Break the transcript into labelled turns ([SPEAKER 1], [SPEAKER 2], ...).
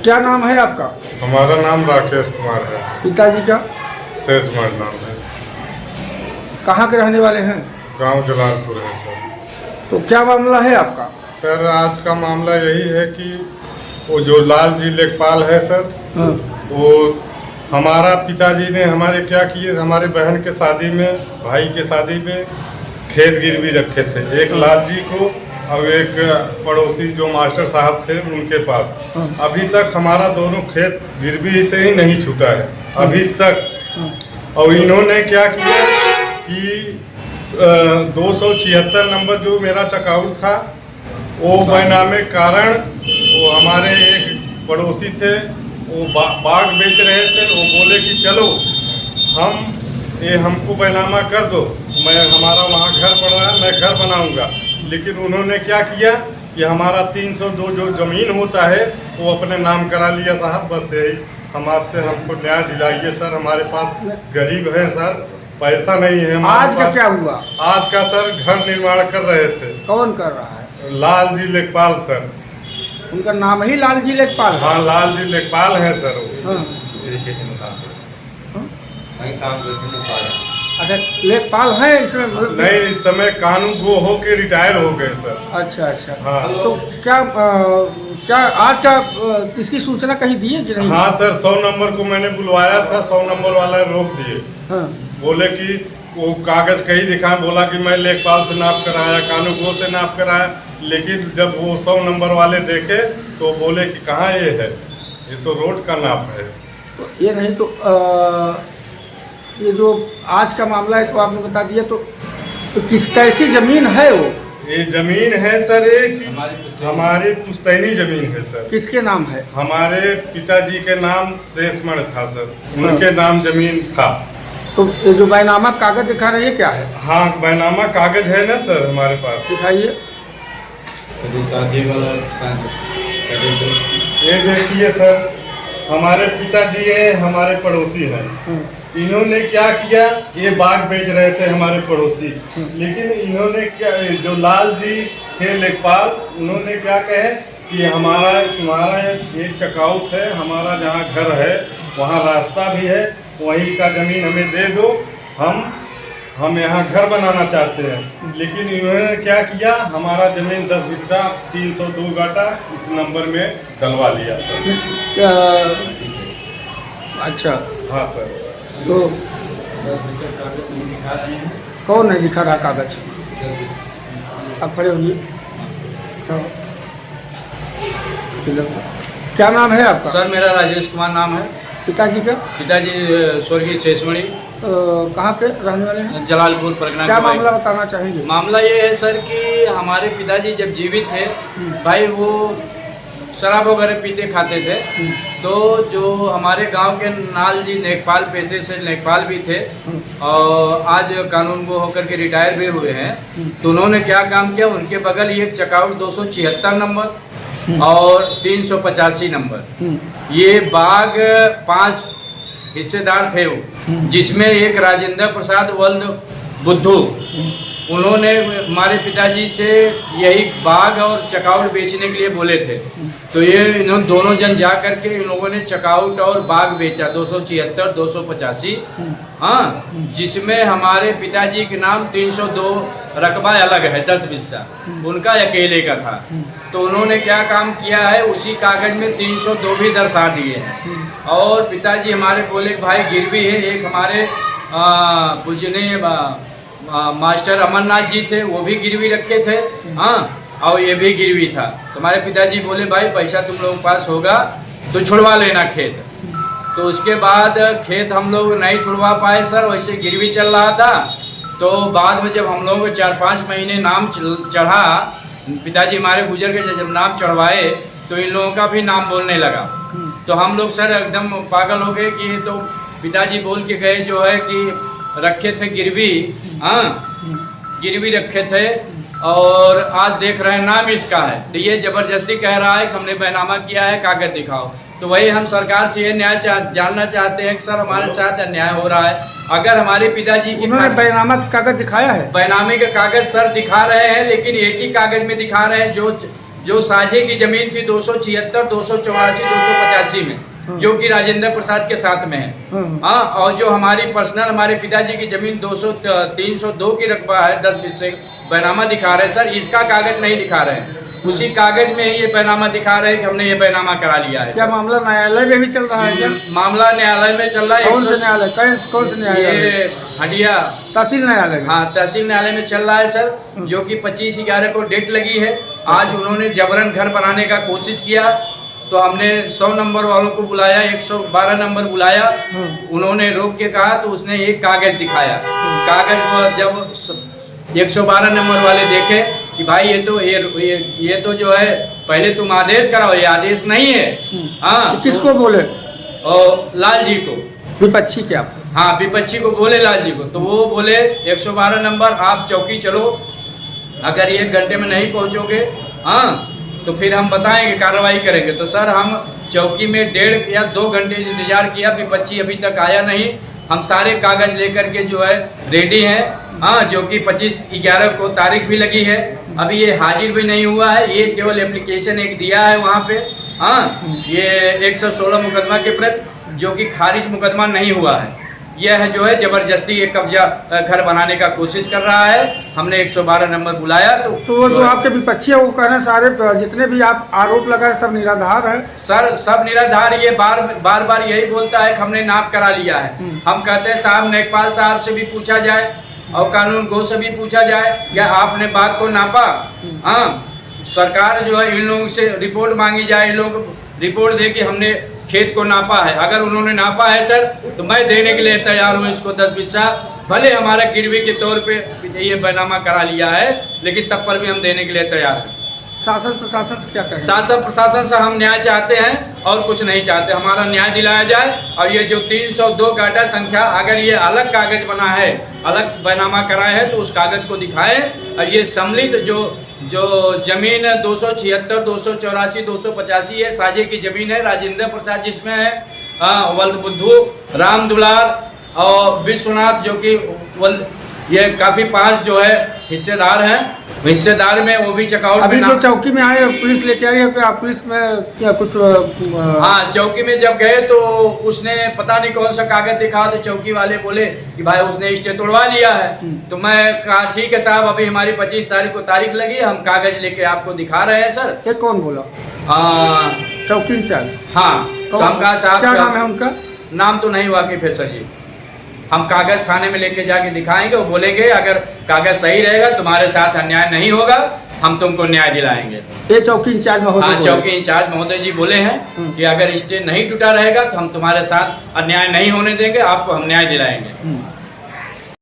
[SPEAKER 1] क्या नाम है आपका?
[SPEAKER 2] हमारा नाम राकेश कुमार है।
[SPEAKER 1] पिताजी का?
[SPEAKER 2] शेष कुमार नाम है।
[SPEAKER 1] कहाँ के रहने वाले हैं?
[SPEAKER 2] गांव जलालपुर है सर।
[SPEAKER 1] तो क्या मामला है आपका?
[SPEAKER 2] सर आज का मामला यही है कि वो जो लाल जी लेखपाल है सर,
[SPEAKER 1] हाँ।
[SPEAKER 2] वो हमारा पिताजी ने हमारे क्या किए, हमारे बहन के शादी में, भाई के शादी में खेत गिरवी रखे थे, एक लाल जी को और एक पड़ोसी जो मास्टर साहब थे उनके पास।
[SPEAKER 1] हाँ।
[SPEAKER 2] अभी तक हमारा दोनों खेत गिरवी से ही नहीं छूटा है अभी तक।
[SPEAKER 1] हाँ।
[SPEAKER 2] और इन्होंने क्या किया कि 276 नंबर जो मेरा चेकआउट था वो बैनामे कारण वो हमारे एक पड़ोसी थे, वो बाग बेच रहे थे। वो बोले कि चलो हमको बैनामा कर दो, हमारा वहाँ घर पड़ रहा है, मैं घर बनाऊंगा। लेकिन उन्होंने क्या किया कि हमारा 302 जो ज़मीन होता है वो अपने नाम करा लिया। साहब बस यही हम आपसे हमको न्याय दिलाइए सर, हमारे पास गरीब है सर, पैसा नहीं है।
[SPEAKER 1] आज का क्या हुआ?
[SPEAKER 2] आज का सर घर निर्माण कर रहे थे।
[SPEAKER 1] कौन कर रहा है?
[SPEAKER 2] लाल जी लेखपाल सर।
[SPEAKER 1] उनका नाम ही लाल जी लेखपाल है?
[SPEAKER 2] हाँ, लाल जी लेखपाल है सर वो।
[SPEAKER 1] हाँ। अच्छा, लेखपाल है इसमें मतलब?
[SPEAKER 2] नहीं, इस समय कानून गो हो के रिटायर हो गए सर।
[SPEAKER 1] अच्छा अच्छा।
[SPEAKER 2] हाँ।
[SPEAKER 1] तो क्या आज का इसकी सूचना कहीं दी है कि नहीं?
[SPEAKER 2] हाँ सर, 100 नंबर को मैंने बुलवाया था, 100 नंबर वाला रोक दिए।
[SPEAKER 1] हाँ।
[SPEAKER 2] बोले कि वो कागज कहीं दिखाएं, बोला कि मैं लेखपाल से नाप कराया, कानून गो से नाप कराया। लेकिन जब वो 100 नंबर वाले देखे तो बोले कि कहाँ ये है, ये तो रोड का नाप है।
[SPEAKER 1] तो ये नहीं तो ये जो आज का मामला है तो आपने बता दिया, तो किस कैसी जमीन है वो?
[SPEAKER 2] ये जमीन है सर, एक हमारी पुश्तैनी जमीन है सर।
[SPEAKER 1] किसके नाम है?
[SPEAKER 2] हमारे पिताजी के नाम शेषमण था सर, उनके नाम जमीन था।
[SPEAKER 1] तो ये जो बैनामा कागज दिखा रहे हैं क्या है?
[SPEAKER 2] हाँ, बैनामा कागज है ना सर हमारे पास।
[SPEAKER 1] दिखाइए।
[SPEAKER 2] ये देखिए सर, हमारे पिताजी है, हमारे पड़ोसी हैं। इन्होंने क्या किया, ये बाग बेच रहे थे हमारे पड़ोसी। लेकिन इन्होंने क्या, जो लाल जी थे लेखपाल, उन्होंने क्या कहे कि तुम्हारा एक चेकआउट है, हमारा जहाँ घर है वहाँ रास्ता भी है, वहीं का ज़मीन हमें दे दो, हम यहाँ घर बनाना चाहते हैं। लेकिन इन्होंने क्या किया, हमारा ज़मीन 10 बिस्सा 302 गाटा इस नंबर में डलवा लिया सर।
[SPEAKER 1] अच्छा।
[SPEAKER 2] हाँ सर।
[SPEAKER 1] तो कौन है दिखा रहा कागज? आप खड़े होइए। क्या नाम है आपका?
[SPEAKER 3] सर मेरा राजेश कुमार नाम है।
[SPEAKER 1] पिताजी का?
[SPEAKER 3] पिताजी स्वर्गीय शेषमणि।
[SPEAKER 1] कहाँ पे रहने वाले हैं?
[SPEAKER 3] जलालपुर परगना।
[SPEAKER 1] क्या मामला बताना चाहेंगे?
[SPEAKER 3] मामला ये है सर कि हमारे पिताजी जब जीवित थे भाई, वो शराब वगैरह पीते खाते थे। तो जो हमारे गांव के लाल जी लेखपाल, पेशे से लेखपाल भी थे और आज कानून को होकर के रिटायर भी हुए हैं। तो उन्होंने क्या काम किया, उनके बगल ही एक चेकआउट 276 नंबर और 385 नंबर, ये बाग 5 हिस्सेदार थे वो, जिसमें एक राजेंद्र प्रसाद वल्द बुद्धू, उन्होंने हमारे पिताजी से यही बाग और चेकआउट बेचने के लिए बोले थे। तो ये इन्होंने दोनों जन जा करके इन लोगों ने चेकआउट और बाग बेचा 276 285। हाँ, जिसमें हमारे पिताजी के नाम 302 रकबा अलग है, 10 बिस्सा उनका अकेले का था। तो उन्होंने क्या काम किया है, उसी कागज में 302 भी दर्शा दिए हैं। और पिताजी हमारे बोले भाई गिरवी है, एक हमारे पूजनीय मास्टर अमरनाथ जी थे, वो भी गिरवी रखे थे। हाँ, और ये भी गिरवी था। तो हमारे पिताजी बोले भाई पैसा तुम लोगों के पास होगा तो छुड़वा लेना खेत। तो उसके बाद खेत हम लोग नहीं छुड़वा पाए सर, वैसे गिरवी चल रहा था। तो बाद में जब हम लोग 4-5 महीने नाम चढ़ा, पिताजी हमारे गुजर के जब नाम चढ़वाए तो इन लोगों का भी नाम बोलने लगा। तो हम लोग सर एकदम पागल हो गए कि तो पिताजी बोल के गए जो है कि रखे थे गिरवी। हाँ, गिरवी रखे थे और आज देख रहे हैं नाम इसका है। तो ये जबरदस्ती कह रहा है कि हमने बैनामा किया है, कागज दिखाओ। तो वही हम सरकार से ये न्याय जानना चाहते हैं कि सर हमारे साथ अन्याय हो रहा है। अगर हमारे पिताजी की
[SPEAKER 1] बैनामा का कागज दिखाया है?
[SPEAKER 3] बैनामे के कागज सर दिखा रहे हैं, लेकिन एक ही कागज में दिखा रहे हैं जो साझे की जमीन थी 276, 284, 285 में, जो कि राजेंद्र प्रसाद के साथ में है। हाँ, और जो हमारी पर्सनल हमारे पिताजी की जमीन 302 की रकबा है, 10 हिस्से बैनामा दिखा रहे हैं सर, इसका कागज नहीं दिखा रहे हैं, उसी कागज में ही ये बैनामा दिखा रहे हैं कि हमने ये बैनामा करा लिया है।
[SPEAKER 1] क्या मामला न्यायालय में भी चल रहा है क्या?
[SPEAKER 3] मामला न्यायालय में चल रहा है।
[SPEAKER 1] कौन से न्यायालय? कौन से न्यायालय?
[SPEAKER 3] ये हडिया
[SPEAKER 1] तहसील न्यायालय में।
[SPEAKER 3] हाँ, तहसील न्यायालय में चल रहा है सर, जो कि 25/11 को डेट लगी है। आज उन्होंने जबरन घर बनाने का कोशिश किया, तो हमने 100 नंबर वालों को बुलाया, 112 नंबर बुलाया, उन्होंने रोक के कहा, तो उसने एक कागज दिखाया। कागज को जब 112 नंबर वाले देखे कि भाई ये तो जो है, पहले तुम आदेश कराओ, ये आदेश नहीं है। हाँ,
[SPEAKER 1] किसको बोले?
[SPEAKER 3] और लाल जी को,
[SPEAKER 1] विपक्षी क्या?
[SPEAKER 3] हाँ, विपक्षी को बोले लाल जी को, तो वो बोले 112 नंबर आप चौकी चलो, अगर 1 घंटे में नहीं पहुंचोगे हाँ तो फिर हम बताएंगे, कार्रवाई करेंगे। तो सर हम चौकी में 1.5 या 2 घंटे इंतजार किया, विपक्षी अभी तक आया नहीं। हम सारे कागज लेकर के जो है रेडी हैं, हाँ, जो कि 25/11 को तारीख भी लगी है, अभी ये हाजिर भी नहीं हुआ है, ये केवल एप्लीकेशन एक दिया है वहाँ पे। हाँ, ये 116 मुकदमा के प्रति, जो कि खारिज मुकदमा नहीं हुआ है, यह है जो है जबरदस्ती ये कब्जा घर बनाने का कोशिश कर रहा है। हमने 112 नंबर बुलाया, तो
[SPEAKER 1] वो जो आपके विपक्षी है वो कह रहे हैं सारे जितने भी आप आरोप लगा रहे सब निराधार है।
[SPEAKER 3] सर सब निराधार, ये बार यही बोलता है कि हमने नाप करा लिया है। हम कहते हैं साहब, नेकपाल साहब से भी पूछा जाए और कानून गो से भी पूछा जाए, क्या आपने बाग को नापा? हाँ, सरकार जो है इन लोगों से रिपोर्ट मांगी जाए, इन लोग रिपोर्ट दे कि हमने खेत को नापा है। अगर उन्होंने नापा है सर, तो मैं देने के लिए तैयार हूँ इसको 10 बिस्सा, भले हमारा गिरवी के तौर पे ये बैनामा करा लिया है, लेकिन तब पर भी हम देने के लिए तैयार हैं।
[SPEAKER 1] शासन प्रशासन से क्या कहें?
[SPEAKER 3] शासन प्रशासन से हम न्याय चाहते हैं और कुछ नहीं चाहते, हमारा न्याय दिलाया जाए। और ये जो 302 गाटा संख्या, अगर ये अलग कागज बना है, अलग बैनामा कराए है, तो उस कागज को दिखाएं। और ये सम्मिलित जो जमीन 276, 284, 285 ये साझे की जमीन है, राजेंद्र प्रसाद जिसमें है, वल्द बुद्धू, राम दुलार और विश्वनाथ, जो कि ये काफी 5 जो है हिस्सेदार हैं। हिस्सेदार में वो भी चेकआउट
[SPEAKER 1] अभी जो चौकी में आए, पुलिस लेके आई है क्या? पुलिस में क्या कुछ?
[SPEAKER 3] हाँ, चौकी में जब गए तो उसने पता नहीं कौन सा कागज दिखा, तो चौकी वाले बोले कि भाई उसने स्टे तोड़वा लिया है। तो मैं कहा ठीक है साहब, अभी हमारी 25 तारीख को तारीख लगी, हम कागज लेके आपको दिखा रहे हैं सर।
[SPEAKER 1] ये कौन बोला? चौकी इंचार्ज?
[SPEAKER 3] हाँ, तो हम कहा साहब
[SPEAKER 1] क्या नाम है उनका?
[SPEAKER 3] नाम तो नहीं वाकिफ है सर जी, हम कागज थाने में लेके जाके दिखाएंगे, वो बोलेंगे अगर कागज सही रहेगा, तुम्हारे साथ अन्याय नहीं होगा, हम तुमको न्याय दिलाएंगे।
[SPEAKER 1] ये चौकी इंचार्ज महोदय?
[SPEAKER 3] हाँ, चौकी इंचार्ज महोदय जी बोले हैं कि अगर स्टे नहीं टूटा रहेगा तो हम तुम्हारे साथ अन्याय नहीं होने देंगे, आपको हम न्याय दिलाएंगे।